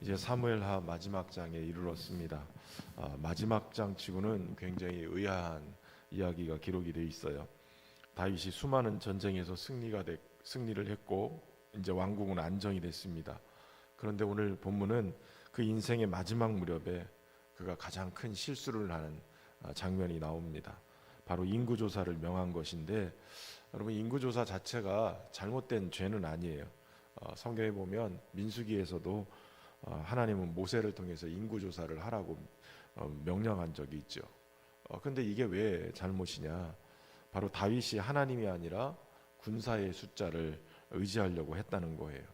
이제 사무엘하 마지막 장에 이르렀습니다. 마지막 장치고는 굉장히 의아한 이야기가 기록이 되어 있어요. 다윗이 수많은 전쟁에서 승리를 했고 이제 왕국은 안정이 됐습니다. 그런데 오늘 본문은 그 인생의 마지막 무렵에 그가 가장 큰 실수를 하는 장면이 나옵니다. 바로 인구조사를 명한 것인데, 여러분, 인구조사 자체가 잘못된 죄는 아니에요. 성경에 보면 민수기에서도 하나님은 모세를 통해서 인구조사를 하라고 명령한 적이 있죠. 근데 이게 왜 잘못이냐? 바로 다윗이 하나님이 아니라 군사의 숫자를 의지하려고 했다는 거예요.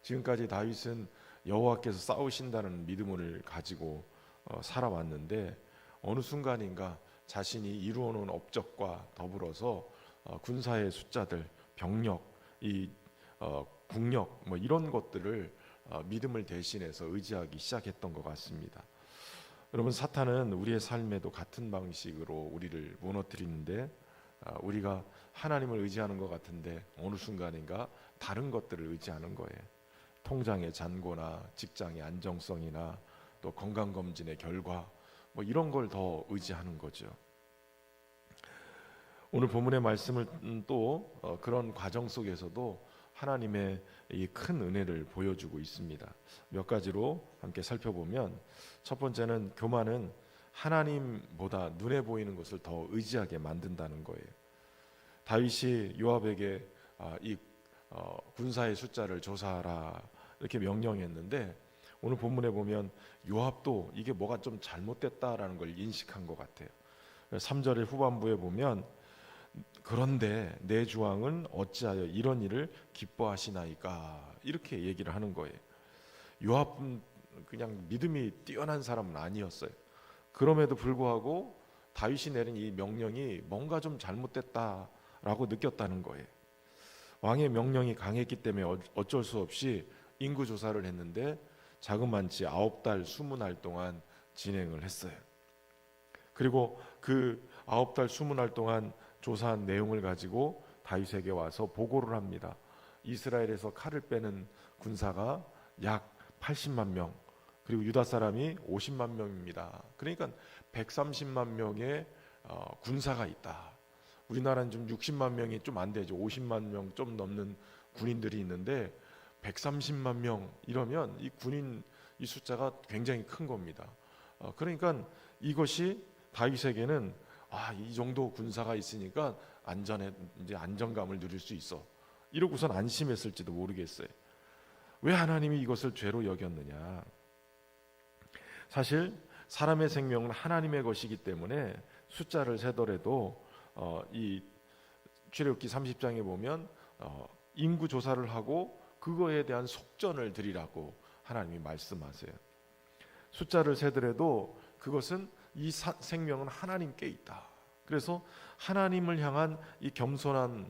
지금까지 다윗은 여호와께서 싸우신다는 믿음을 가지고 살아왔는데, 어느 순간인가 자신이 이루어놓은 업적과 더불어서 군사의 숫자들, 병력, 국력 이런 것들을 믿음을 대신해서 의지하기 시작했던 것 같습니다. 여러분, 사탄은 우리의 삶에도 같은 방식으로 우리를 무너뜨리는데, 우리가 하나님을 의지하는 것 같은데 어느 순간인가 다른 것들을 의지하는 거예요. 통장의 잔고나 직장의 안정성이나 또 건강검진의 결과 이런 걸 더 의지하는 거죠. 오늘 본문의 말씀을 또 그런 과정 속에서도 하나님의 이 큰 은혜를 보여주고 있습니다. 몇 가지로 함께 살펴보면, 첫 번째는 교만은 하나님보다 눈에 보이는 것을 더 의지하게 만든다는 거예요. 다윗이 요압에게 이 군사의 숫자를 조사하라 이렇게 명령했는데, 오늘 본문에 보면 요압도 이게 뭐가 좀 잘못됐다라는 걸 인식한 것 같아요. 3절의 후반부에 보면, 그런데 내 주왕은 어찌하여 이런 일을 기뻐하시나이까, 이렇게 얘기를 하는 거예요. 요압은 그냥 믿음이 뛰어난 사람은 아니었어요. 그럼에도 불구하고 다윗이 내린 이 명령이 뭔가 좀 잘못됐다라고 느꼈다는 거예요. 왕의 명령이 강했기 때문에 어쩔 수 없이 인구 조사를 했는데 자그만치 9달 20날 동안 진행을 했어요. 그리고 그 9달 20날 동안 조사한 내용을 가지고 다윗에게 와서 보고를 합니다. 이스라엘에서 칼을 빼는 군사가 약 80만 명, 그리고 유다 사람이 50만 명입니다. 그러니까 130만 명의 군사가 있다. 우리나라는 좀 60만 명이 좀 안 되죠. 50만 명 좀 넘는 군인들이 있는데 130만 명 이러면 이 군인 이 숫자가 굉장히 큰 겁니다. 그러니까 이것이 다윗에게는 이 정도 군사가 있으니까 이제 안정감을 누릴 수 있어. 이러고선 안심했을지도 모르겠어요. 왜 하나님이 이것을 죄로 여겼느냐? 사실 사람의 생명은 하나님의 것이기 때문에 숫자를 세더라도 이 출애굽기 30장에 보면 인구 조사를 하고 그거에 대한 속전을 드리라고 하나님이 말씀하세요. 숫자를 세더라도 그것은 이 생명은 하나님께 있다. 그래서 하나님을 향한 이 겸손한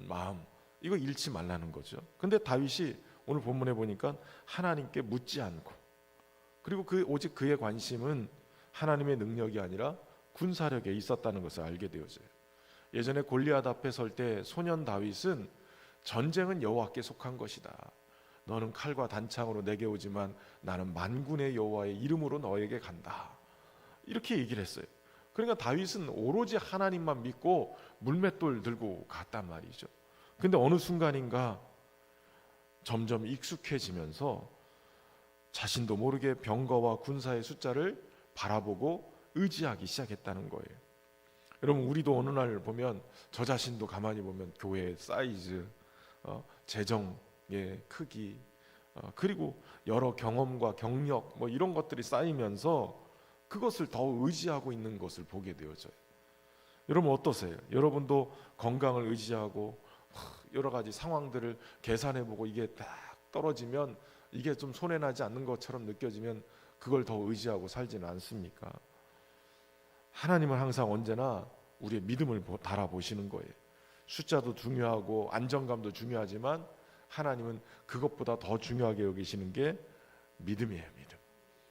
마음, 이거 잃지 말라는 거죠. 근데 다윗이 오늘 본문에 보니까 하나님께 묻지 않고, 그리고 오직 그의 관심은 하나님의 능력이 아니라 군사력에 있었다는 것을 알게 되어져요. 예전에 골리앗 앞에 설 때 소년 다윗은 전쟁은 여호와께 속한 것이다. 너는 칼과 단창으로 내게 오지만 나는 만군의 여호와의 이름으로 너에게 간다. 이렇게 얘기를 했어요. 그러니까 다윗은 오로지 하나님만 믿고 물맷돌 들고 갔단 말이죠. 근데 어느 순간인가 점점 익숙해지면서 자신도 모르게 병거와 군사의 숫자를 바라보고 의지하기 시작했다는 거예요. 여러분, 우리도 어느 날 보면 저 자신도 가만히 보면 교회의 사이즈, 재정의 크기, 그리고 여러 경험과 경력 이런 것들이 쌓이면서 그것을 더 의지하고 있는 것을 보게 되어져요. 여러분 어떠세요? 여러분도 건강을 의지하고 여러 가지 상황들을 계산해보고 이게 딱 떨어지면 이게 좀 손해나지 않는 것처럼 느껴지면 그걸 더 의지하고 살지는 않습니까? 하나님은 항상 언제나 우리의 믿음을 달아보시는 거예요. 숫자도 중요하고 안정감도 중요하지만 하나님은 그것보다 더 중요하게 여기시는 게 믿음이에요. 믿음.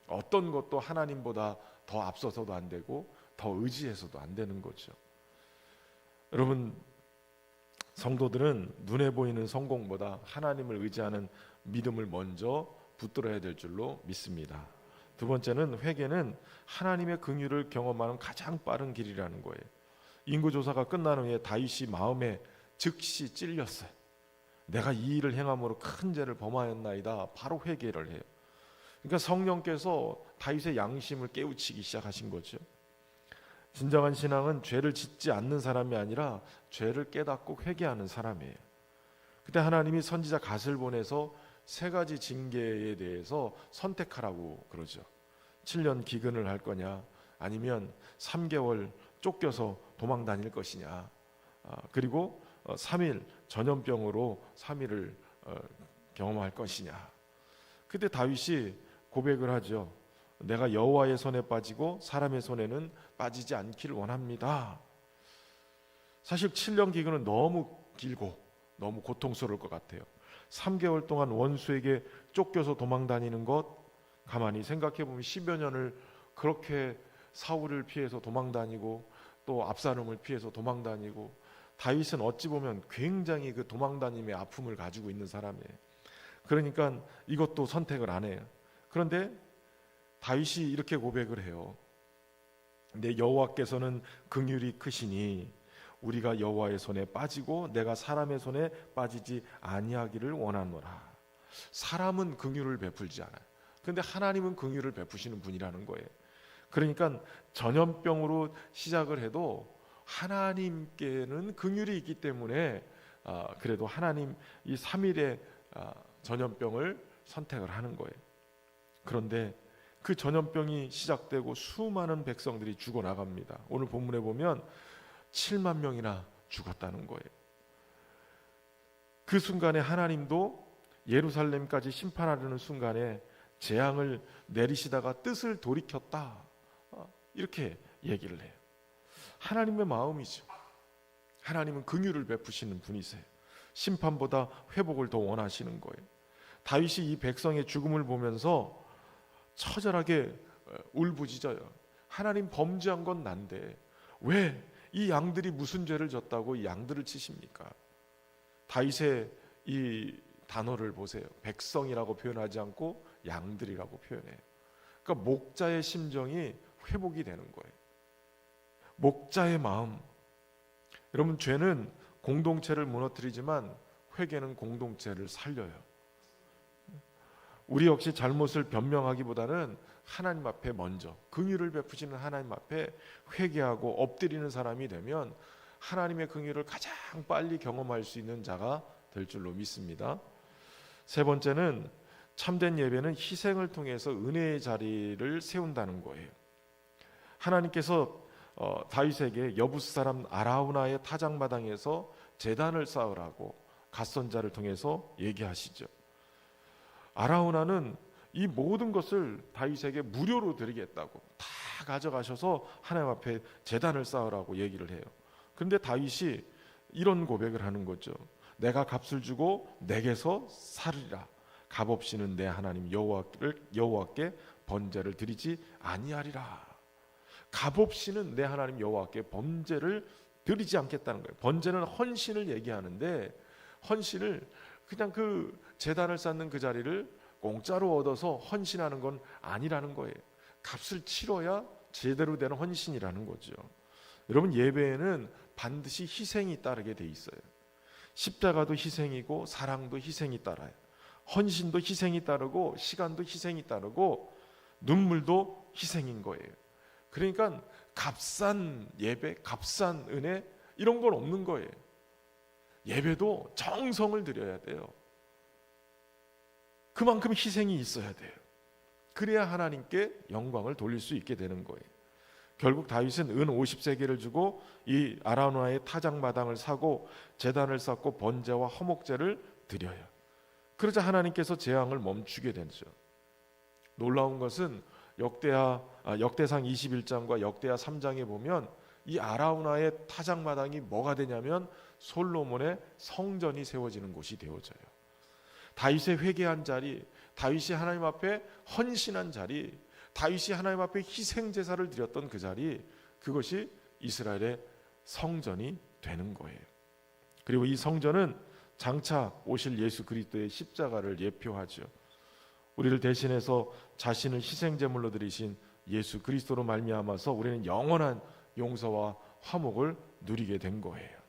어떤 것도 하나님보다 더 앞서서도 안 되고 더 의지해서도 안 되는 거죠. 여러분, 성도들은 눈에 보이는 성공보다 하나님을 의지하는 믿음을 먼저 붙들어야 될 줄로 믿습니다. 두 번째는 회개는 하나님의 긍휼을 경험하는 가장 빠른 길이라는 거예요. 인구조사가 끝난 후에 다윗이 마음에 즉시 찔렸어요. 내가 이 일을 행함으로 큰 죄를 범하였나이다. 바로 회개를 해요. 그러니까 성령께서 다윗의 양심을 깨우치기 시작하신 거죠. 진정한 신앙은 죄를 짓지 않는 사람이 아니라 죄를 깨닫고 회개하는 사람이에요. 그때 하나님이 선지자 갓을 보내서 세 가지 징계에 대해서 선택하라고 그러죠. 7년 기근을 할 거냐, 아니면 3개월 쫓겨서 도망 다닐 것이냐, 그리고 3일 전염병으로 3일을 경험할 것이냐. 그때 다윗이 고백을 하죠. 내가 여호와의 손에 빠지고 사람의 손에는 빠지지 않기를 원합니다. 사실 7년 기근은 너무 길고 너무 고통스러울 것 같아요. 3개월 동안 원수에게 쫓겨서 도망 다니는 것, 가만히 생각해 보면 10여 년을 그렇게 사울을 피해서 도망 다니고 또 압살롬을 피해서 도망 다니고, 다윗은 어찌 보면 굉장히 그 도망 다님의 아픔을 가지고 있는 사람이에요. 그러니까 이것도 선택을 안 해요. 그런데 다윗이 이렇게 고백을 해요. 내 여호와께서는 긍휼이 크시니 우리가 여호와의 손에 빠지고 내가 사람의 손에 빠지지 아니하기를 원하노라. 사람은 긍휼을 베풀지 않아요. 그런데 하나님은 긍휼을 베푸시는 분이라는 거예요. 그러니까 전염병으로 시작을 해도 하나님께는 긍휼이 있기 때문에 그래도 하나님 이 3일의 전염병을 선택을 하는 거예요. 그런데 그 전염병이 시작되고 수많은 백성들이 죽어나갑니다. 오늘 본문에 보면 7만 명이나 죽었다는 거예요. 그 순간에 하나님도 예루살렘까지 심판하려는 순간에 재앙을 내리시다가 뜻을 돌이켰다, 이렇게 얘기를 해요. 하나님의 마음이죠. 하나님은 긍휼을 베푸시는 분이세요. 심판보다 회복을 더 원하시는 거예요. 다윗이 이 백성의 죽음을 보면서 처절하게 울부짖어요. 하나님, 범죄한 건 난데 왜 이 양들이 무슨 죄를 졌다고 이 양들을 치십니까? 다윗의 이 단어를 보세요. 백성이라고 표현하지 않고 양들이라고 표현해요. 그러니까 목자의 심정이 회복이 되는 거예요. 목자의 마음. 여러분, 죄는 공동체를 무너뜨리지만 회개는 공동체를 살려요. 우리 역시 잘못을 변명하기보다는 하나님 앞에 먼저 긍휼을 베푸시는 하나님 앞에 회개하고 엎드리는 사람이 되면 하나님의 긍휼을 가장 빨리 경험할 수 있는 자가 될 줄로 믿습니다. 세 번째는 참된 예배는 희생을 통해서 은혜의 자리를 세운다는 거예요. 하나님께서 다윗에게 여부스 사람 아라우나의 타작마당에서 제단을 쌓으라고 갓선자를 통해서 얘기하시죠. 아라우나는 이 모든 것을 다윗에게 무료로 드리겠다고 다 가져가셔서 하나님 앞에 제단을 쌓으라고 얘기를 해요. 그런데 다윗이 이런 고백을 하는 거죠. 내가 값을 주고 내게서 살으리라. 값 없이는 내 하나님 여호와께 번제를 드리지 아니하리라. 값 없이는 내 하나님 여호와께 번제를 드리지 않겠다는 거예요. 번제는 헌신을 얘기하는데, 헌신을 그냥 그 제단을 쌓는 그 자리를 공짜로 얻어서 헌신하는 건 아니라는 거예요. 값을 치러야 제대로 되는 헌신이라는 거죠. 여러분, 예배에는 반드시 희생이 따르게 돼 있어요. 십자가도 희생이고 사랑도 희생이 따라요. 헌신도 희생이 따르고 시간도 희생이 따르고 눈물도 희생인 거예요. 그러니까 값싼 예배, 값싼 은혜 이런 건 없는 거예요. 예배도 정성을 들여야 돼요. 그만큼 희생이 있어야 돼요. 그래야 하나님께 영광을 돌릴 수 있게 되는 거예요. 결국 다윗은 은 50세겔을 주고 이 아라우나의 타작마당을 사고 제단을 쌓고 번제와 화목제를 드려요. 그러자 하나님께서 재앙을 멈추게 되죠. 놀라운 것은 역대상 21장과 역대하 3장에 보면 이 아라우나의 타작마당이 뭐가 되냐면 솔로몬의 성전이 세워지는 곳이 되어져요. 다윗의 회개한 자리, 다윗이 하나님 앞에 헌신한 자리, 다윗이 하나님 앞에 희생 제사를 드렸던 그 자리, 그것이 이스라엘의 성전이 되는 거예요. 그리고 이 성전은 장차 오실 예수 그리스도의 십자가를 예표하죠. 우리를 대신해서 자신을 희생제물로 드리신 예수 그리스도로 말미암아서 우리는 영원한 용서와 화목을 누리게 된 거예요.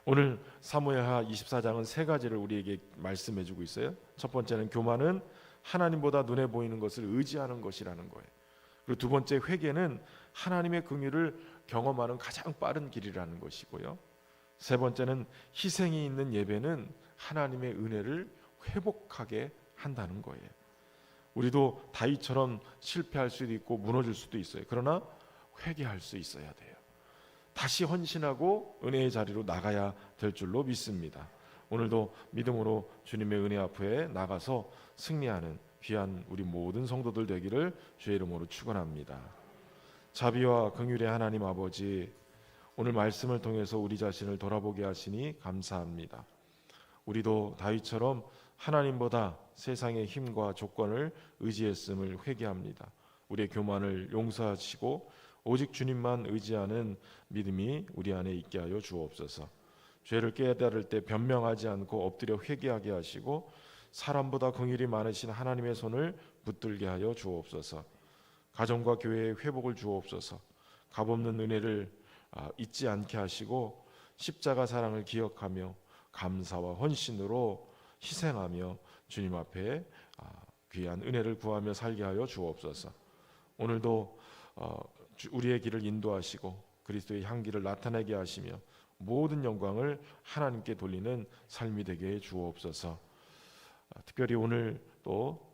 오늘 사무엘하 24장은 세 가지를 우리에게 말씀해 주고 있어요. 첫 번째는 교만은 하나님보다 눈에 보이는 것을 의지하는 것이라는 거예요. 그리고 두 번째, 회개는 하나님의 긍휼을 경험하는 가장 빠른 길이라는 것이고요. 세 번째는, 희생이 있는 예배는 하나님의 은혜를 회복하게 한다는 거예요. 우리도 다윗처럼 실패할 수도 있고 무너질 수도 있어요. 그러나 회개할 수 있어야 돼요. 다시 헌신하고 은혜의 자리로 나가야 될 줄로 믿습니다. 오늘도 믿음으로 주님의 은혜 앞에 나가서 승리하는 귀한 우리 모든 성도들 되기를 주의 이름으로 축원합니다. 자비와 긍휼의 하나님 아버지, 오늘 말씀을 통해서 우리 자신을 돌아보게 하시니 감사합니다. 우리도 다윗처럼 하나님보다 세상의 힘과 조건을 의지했음을 회개합니다. 우리의 교만을 용서하시고 오직 주님만 의지하는 믿음이 우리 안에 있게 하여 주옵소서. 죄를 깨달을 때 변명하지 않고 엎드려 회개하게 하시고 사람보다 긍휼이 많으신 하나님의 손을 붙들게 하여 주옵소서. 가정과 교회의 회복을 주옵소서. 값없는 은혜를 잊지 않게 하시고 십자가 사랑을 기억하며 감사와 헌신으로 희생하며 주님 앞에 귀한 은혜를 구하며 살게 하여 주옵소서. 오늘도 우리의 길을 인도하시고 그리스도의 향기를 나타내게 하시며 모든 영광을 하나님께 돌리는 삶이 되게 해 주옵소서. 특별히 오늘 또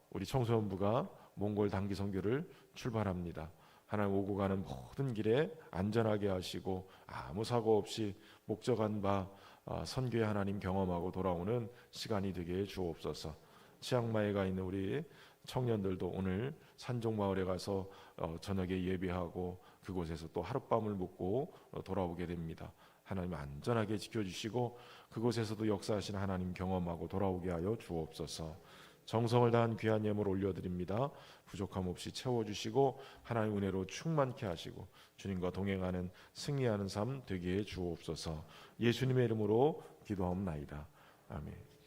우리 청소년부가 몽골 단기 선교를 출발합니다. 하나님 오고 가는 모든 길에 안전하게 하시고 아무 사고 없이 목적한 바 선교의 하나님 경험하고 돌아오는 시간이 되게 해 주옵소서. 치앙마이에 가 있는 우리 청년들도 오늘 산종마을에 가서 저녁에 예배하고 그곳에서 또 하룻밤을 묵고 돌아오게 됩니다. 하나님 안전하게 지켜주시고 그곳에서도 역사하시는 하나님 경험하고 돌아오게 하여 주옵소서. 정성을 다한 귀한 예물 올려드립니다. 부족함 없이 채워주시고 하나님 은혜로 충만케 하시고 주님과 동행하는 승리하는 삶 되게 해 주옵소서. 예수님의 이름으로 기도하옵나이다. 아멘.